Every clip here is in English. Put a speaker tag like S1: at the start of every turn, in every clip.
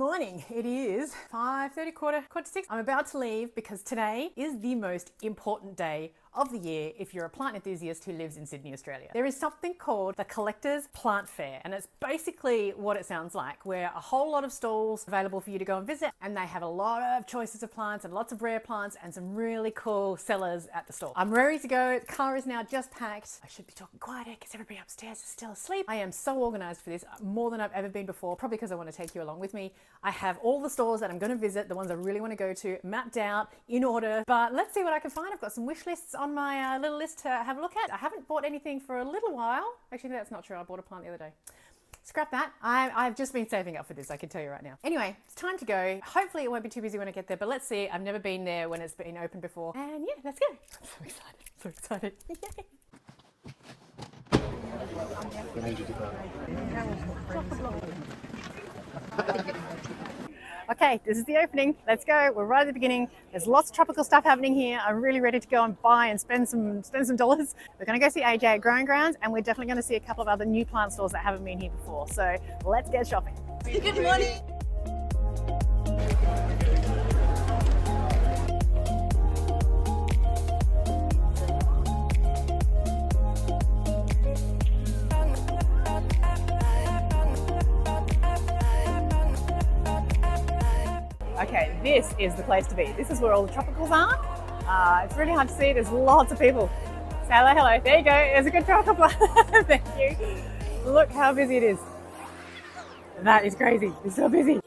S1: morning. It is 5:30, quarter to 6. I'm about to leave because today is the most important day of the year if you're a plant enthusiast who lives in Sydney, Australia. There is something called the Collectors Plant Fair, and it's basically what it sounds like, where a whole lot of stalls available for you to go and visit, and they have a lot of choices of plants and lots of rare plants and some really cool sellers at the stall. I'm ready to go. The car is now just packed. I should be talking quieter because everybody upstairs is still asleep. I am so organized for this, more than I've ever been before, probably because I want to take you along with me. I have all the stores that I'm going to visit, the ones I really want to go to, mapped out in order, but let's see what I can find. I've got some wish lists on my little list to have a look at. I haven't bought anything for a little while. Actually, that's not true. I bought a plant the other day. Scrap that. I've just been saving up for this, I can tell you right now. Anyway, it's time to go. Hopefully it won't be too busy when I get there, but let's see. I've never been there when it's been open before. And yeah, let's go. I'm so excited. So excited. Yay. Okay, this is the opening. Let's go. We're right at the beginning. There's lots of tropical stuff happening here. I'm really ready to go and buy and spend some dollars. We're going to go see AJ at Growing Grounds, and we're definitely going to see a couple of other new plant stores that haven't been here before. So let's get shopping.
S2: Good morning.
S1: Okay, this is the place to be. This is where all the tropicals are. It's really hard to see. There's lots of people. Say hello, hello. There you go. There's a good tropical plant. Thank you. Look how busy it is. That is crazy. It's so busy.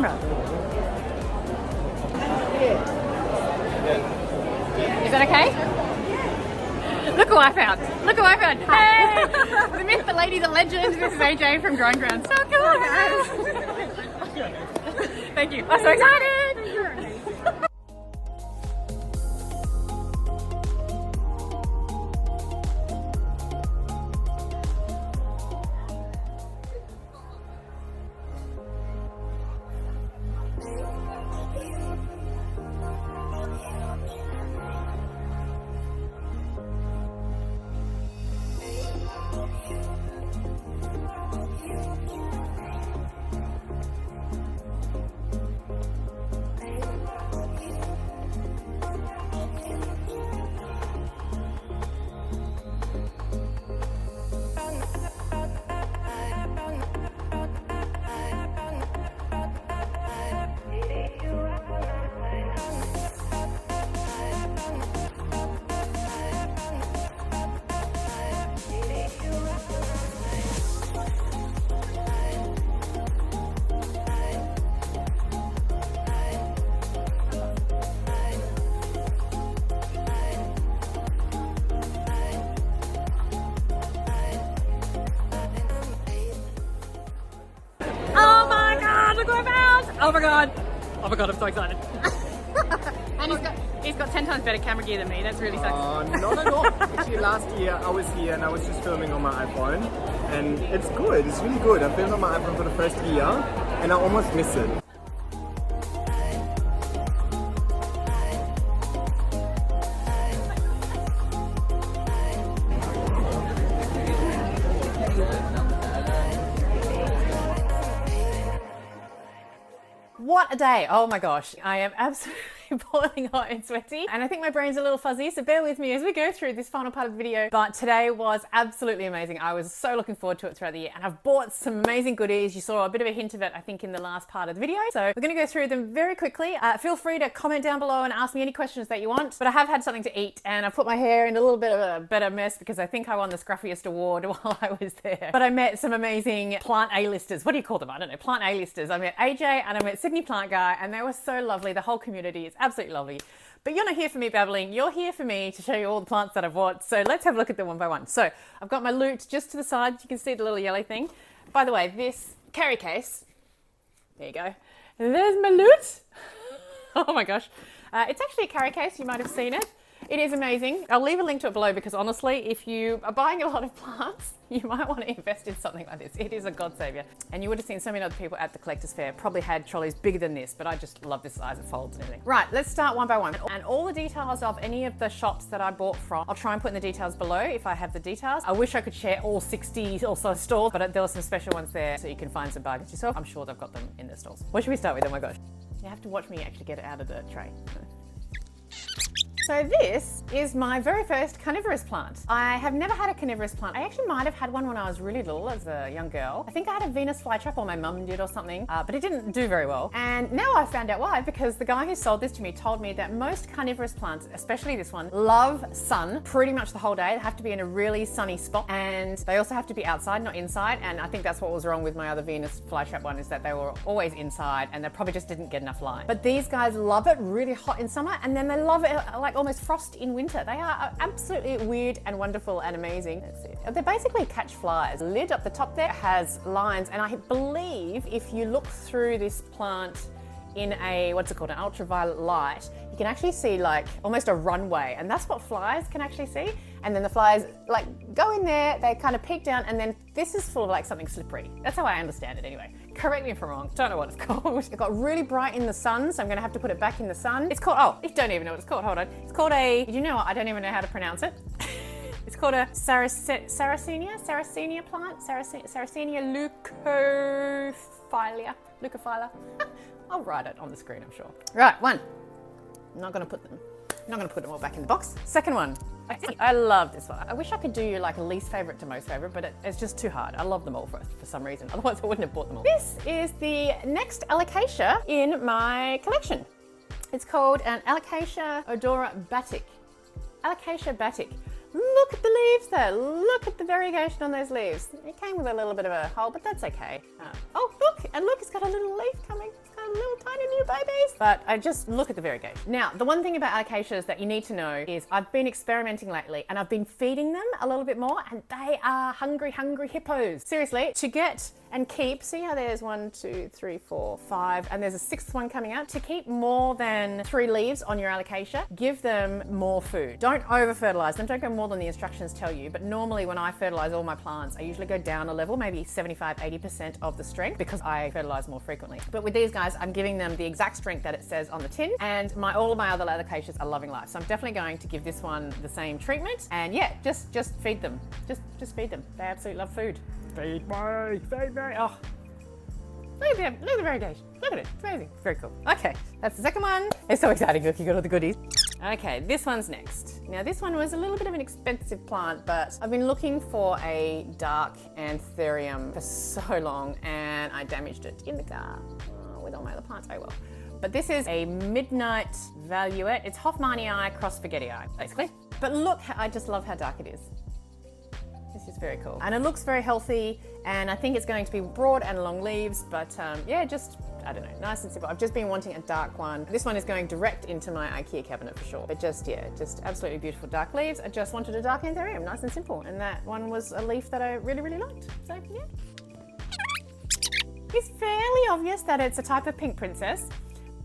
S1: camera. Is that okay? Look who I found. Look who I found. Hey! The myth, the lady, the legend. This is AJ from Growing Ground. So cool, guys. Thank you. I'm so excited. Oh my god! Oh my god, I'm so excited. And he's got 10 times better camera gear than me. That's really sucks.
S2: Not at all. Actually, last year I was here and I was just filming on my iPhone, and it's good. It's really good. I filmed on my iPhone for the first year and I almost miss it.
S1: What a day. Oh my gosh. I am absolutely boiling hot and sweaty. And I think my brain's a little fuzzy, so bear with me as we go through this final part of the video. But today was absolutely amazing. I was so looking forward to it throughout the year. And I've bought some amazing goodies. You saw a bit of a hint of it, I think, in the last part of the video. So we're going to go through them very quickly. Feel free to comment down below and ask me any questions that you want. But I have had something to eat and I've put my hair in a little bit of a better mess because I think I won the scruffiest award while I was there. But I met some amazing plant A-listers. What do you call them? I don't know. Plant A-listers. I met AJ and I met Sydney Plant Guy, and they were so lovely. The whole community is absolutely lovely. But you're not here for me babbling, you're here for me to show you all the plants that I've bought. So let's have a look at them one by one. So I've got my loot just to the side. You can see the little yellow thing. By the way, this carry case, there you go. There's my loot. Oh my gosh. It's actually a carry case, you might have seen it. It is amazing. I'll leave a link to it below because honestly, if you are buying a lot of plants, you might want to invest in something like this. It is a god savior. And you would have seen so many other people at the Collectors Fair probably had trolleys bigger than this, but I just love this size, it folds and everything. Right, let's start one by one. And all the details of any of the shops that I bought from, I'll try and put in the details below if I have the details. I wish I could share all 60 or so stores, but there were some special ones there so you can find some bargains yourself. I'm sure they've got them in their stores. What should we start with? Oh my gosh. You have to watch me actually get it out of the tray. So this is my very first carnivorous plant. I have never had a carnivorous plant. I actually might have had one when I was really little as a young girl. I think I had a Venus flytrap, or my mum did or something, but it didn't do very well. And now I found out why, because the guy who sold this to me told me that most carnivorous plants, especially this one, love sun pretty much the whole day. They have to be in a really sunny spot, and they also have to be outside, not inside. And I think that's what was wrong with my other Venus flytrap one, is that they were always inside and they probably just didn't get enough light. But these guys love it really hot in summer, and then they love it like almost frost in winter. They are absolutely weird and wonderful and amazing. Let's see. They basically catch flies. The lid up the top there has lines, and I believe if you look through this plant in a, what's it called, an ultraviolet light, you can actually see like almost a runway, and that's what flies can actually see. And then the flies like go in there, they kind of peek down, and then this is full of like something slippery. That's how I understand it anyway. Correct me if I'm wrong, don't know what it's called. It got really bright in the sun, so I'm gonna have to put it back in the sun. It's called, oh, you don't even know what it's called, hold on. It's called a, you know what, I don't even know how to pronounce it. It's called a Sarracenia plant, Sarracenia Leucophylla. I'll write it on the screen, I'm sure. Right, one. I'm not gonna put them all back in the box. Second one. I love this one. I wish I could do like a least favorite to most favorite, but it's just too hard. I love them all for some reason. Otherwise I wouldn't have bought them all. This is the next Alocasia in my collection. It's called an Alocasia Odora Batik. Alocasia Batik. Look at the leaves there. Look at the variegation on those leaves. It came with a little bit of a hole, but that's okay. Oh, look, and look, it's got a little leaf coming. It's got a little tiny new babies. But I just look at the variegation. Now, the one thing about Alocasias that you need to know is I've been experimenting lately and I've been feeding them a little bit more, and they are hungry, hungry hippos. Seriously, to get and keep, see how there's 1, 2, 3, 4, 5, and there's a 6th one coming out. To keep more than 3 leaves on your Alocasia, give them more food. Don't over fertilize them, don't go more than the instructions tell you, but normally when I fertilize all my plants, I usually go down a level, maybe 75-80% of the strength, because I fertilize more frequently. But with these guys, I'm giving them the exact strength that it says on the tin, and all of my other Alocasias are loving life. So I'm definitely going to give this one the same treatment, and yeah, just feed them. Just feed them. They absolutely love food. Feed me, oh. Look at the variegation. Look at it, it's amazing. Very cool. Okay, that's the second one. It's so exciting, look, you got all the goodies. Okay, this one's next. Now this one was a little bit of an expensive plant, but I've been looking for a dark Anthurium for so long, and I damaged it in the car with all my other plants very well. But this is a Midnight Valuette. It's Hoffmanii cross Spaghettii, basically. But look, I just love how dark it is. This is very cool. And it looks very healthy, and I think it's going to be broad and long leaves, but yeah, just, I don't know, nice and simple. I've just been wanting a dark one. This one is going direct into my IKEA cabinet for sure. But just, yeah, just absolutely beautiful dark leaves. I just wanted a dark Anthurium, nice and simple. And that one was a leaf that I really, really liked. So, yeah. It's fairly obvious that it's a type of pink princess.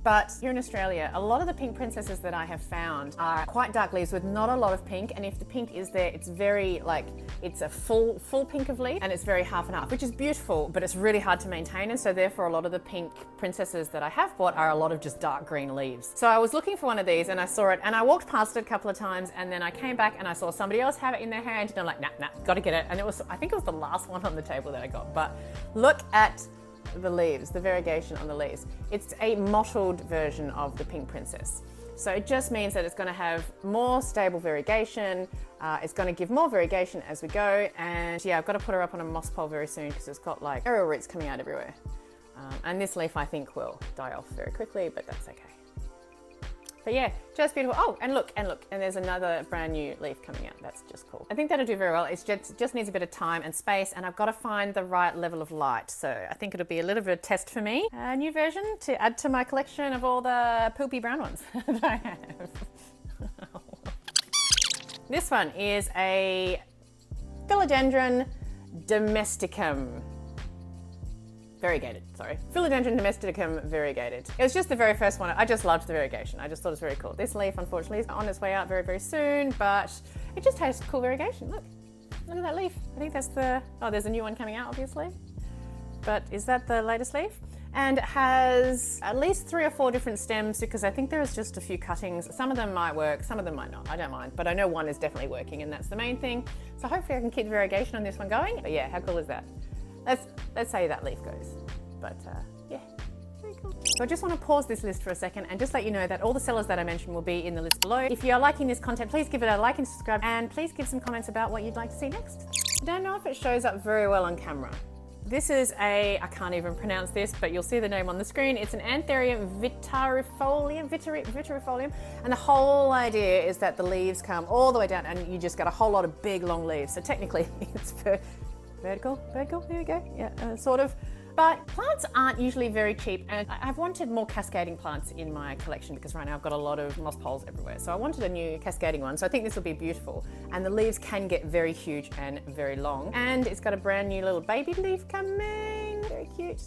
S1: But here in Australia, a lot of the pink princesses that I have found are quite dark leaves with not a lot of pink. And if the pink is there, it's very it's a full pink of leaf, and it's very half and half, which is beautiful, but it's really hard to maintain. And so therefore a lot of the pink princesses that I have bought are a lot of just dark green leaves. So I was looking for one of these and I saw it, and I walked past it a couple of times, and then I came back and I saw somebody else have it in their hand, and I'm like, nah, gotta get it. And I think it was the last one on the table that I got. But look at the leaves, the variegation on the leaves. It's a mottled version of the pink princess. So it just means that it's going to have more stable variegation. It's going to give more variegation as we go. And yeah, I've got to put her up on a moss pole very soon because it's got like aerial roots coming out everywhere. And this leaf I think will die off very quickly, but that's okay. But yeah, just beautiful. Oh, and look, and there's another brand new leaf coming out. That's just cool. I think that'll do very well. It just needs a bit of time and space, and I've got to find the right level of light. So I think it'll be a little bit of a test for me. A new version to add to my collection of all the poopy brown ones that I have. This one is a Philodendron Domesticum. Variegated, sorry. Philodendron Domesticum Variegated. It was just the very first one. I just loved the variegation. I just thought it was very cool. This leaf, unfortunately, is on its way out very, very soon, but it just has cool variegation. Look at that leaf. I think that's there's a new one coming out, obviously. But is that the latest leaf? And it has at least 3 or 4 different stems, because I think there is just a few cuttings. Some of them might work, some of them might not. I don't mind, but I know one is definitely working, and that's the main thing. So hopefully I can keep the variegation on this one going. But yeah, how cool is that? Let's say that leaf goes. But yeah, very cool. So I just want to pause this list for a second and just let you know that all the sellers that I mentioned will be in the list below. If you are liking this content, please give it a like and subscribe, and please give some comments about what you'd like to see next. I don't know if it shows up very well on camera. This is I can't even pronounce this, but you'll see the name on the screen. It's an Anthurium Vittariifolium, and the whole idea is that the leaves come all the way down and you just got a whole lot of big long leaves. So technically it's vertical, here we go, yeah, sort of. But plants aren't usually very cheap, and I've wanted more cascading plants in my collection because right now I've got a lot of moss poles everywhere. So I wanted a new cascading one, so I think this will be beautiful. And the leaves can get very huge and very long. And it's got a brand new little baby leaf coming, very cute.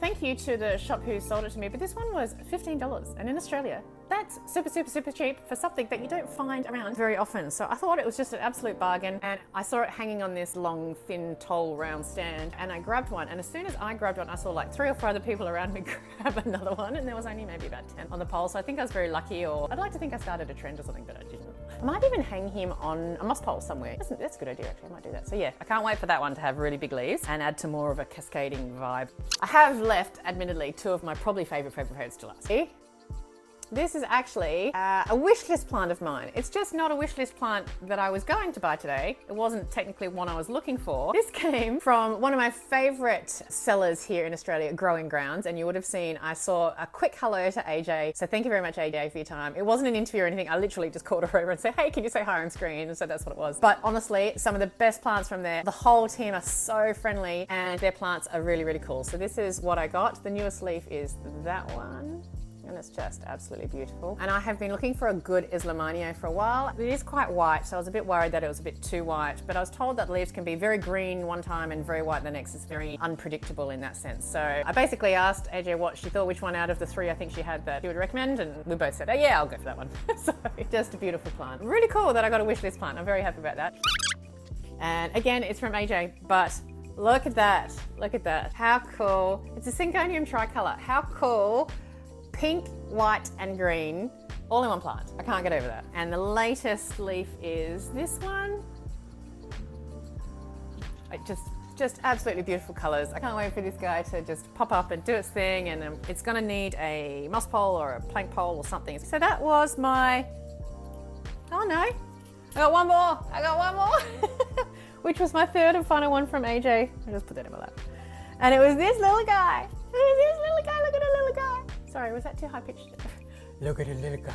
S1: Thank you to the shop who sold it to me, but this one was $15, and in Australia, that's super, super, super cheap for something that you don't find around very often. So I thought it was just an absolute bargain, and I saw it hanging on this long, thin, tall, round stand, and I grabbed one, and as soon as I grabbed one, I saw like 3 or 4 other people around me grab another one, and there was only maybe about 10 on the pole, so I think I was very lucky, or I'd like to think I started a trend or something, but I didn't. I might even hang him on a moss pole somewhere. That's a good idea, actually. I might do that. So yeah, I can't wait for that one to have really big leaves and add to more of a cascading vibe. I have left, admittedly, 2 of my probably favorites to last. See? This is actually a wish list plant of mine. It's just not a wish list plant that I was going to buy today. It wasn't technically one I was looking for. This came from one of my favorite sellers here in Australia, Growing Grounds, and you would have seen I saw a quick hello to AJ. So thank you very much, AJ, for your time. It wasn't an interview or anything. I literally just called her over and said, hey, can you say hi on screen? And so that's what it was. But honestly, some of the best plants from there. The whole team are so friendly and their plants are really, really cool. So this is what I got. The newest leaf is that one. And it's just absolutely beautiful. And I have been looking for a good Ilsemanii for a while. It is quite white, so I was a bit worried that it was a bit too white, but I was told that leaves can be very green one time and very white the next. Is very unpredictable in that sense. So I basically asked AJ what she thought, which one out of the three I think she had that she would recommend, and we both said, oh yeah, I'll go for that one. So just a beautiful plant. Really cool that I got a wish list plant. I'm very happy about that. And again, it's from AJ, but look at that. Look at that. How cool. It's a Syngonium Tricolour. How cool. Pink, white and green, all in one plant. I can't get over that. And the latest leaf is this one. Just absolutely beautiful colors. I can't wait for this guy to just pop up and do its thing, and it's gonna need a moss pole or a plank pole or something. So that was my, oh no, I got one more. Which was my third and final one from AJ. I just put that in my lap. And it was this little guy. Look at the little guy. Sorry, was that too high pitched? Look at the little guy.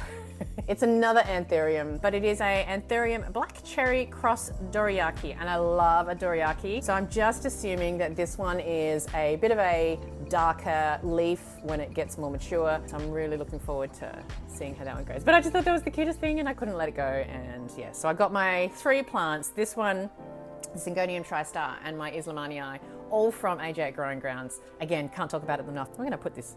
S1: It's another Anthurium, but it is a Anthurium Black Cherry Cross Dorayaki, and I love a Dorayaki. So I'm just assuming that this one is a bit of a darker leaf when it gets more mature. So I'm really looking forward to seeing how that one goes. But I just thought that was the cutest thing and I couldn't let it go. And yeah, so I got my three plants. This one, the Syngonium Tristar, and my Ilsemanii, all from AJ at Growing Grounds. Again, can't talk about it enough. I'm gonna put this,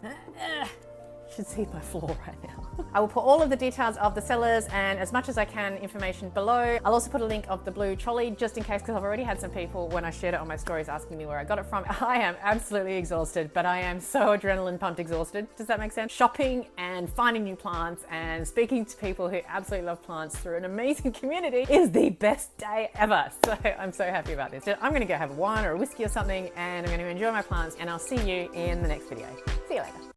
S1: should see my floor right now. I will put all of the details of the sellers and as much as I can information below. I'll also put a link of the blue trolley just in case, because I've already had some people when I shared it on my stories asking me where I got it from. I am absolutely exhausted, but I am so adrenaline pumped exhausted. Does that make sense? Shopping and finding new plants and speaking to people who absolutely love plants through an amazing community is the best day ever. So I'm so happy about this. I'm gonna go have a wine or a whiskey or something, and I'm gonna enjoy my plants, and I'll see you in the next video. See you later.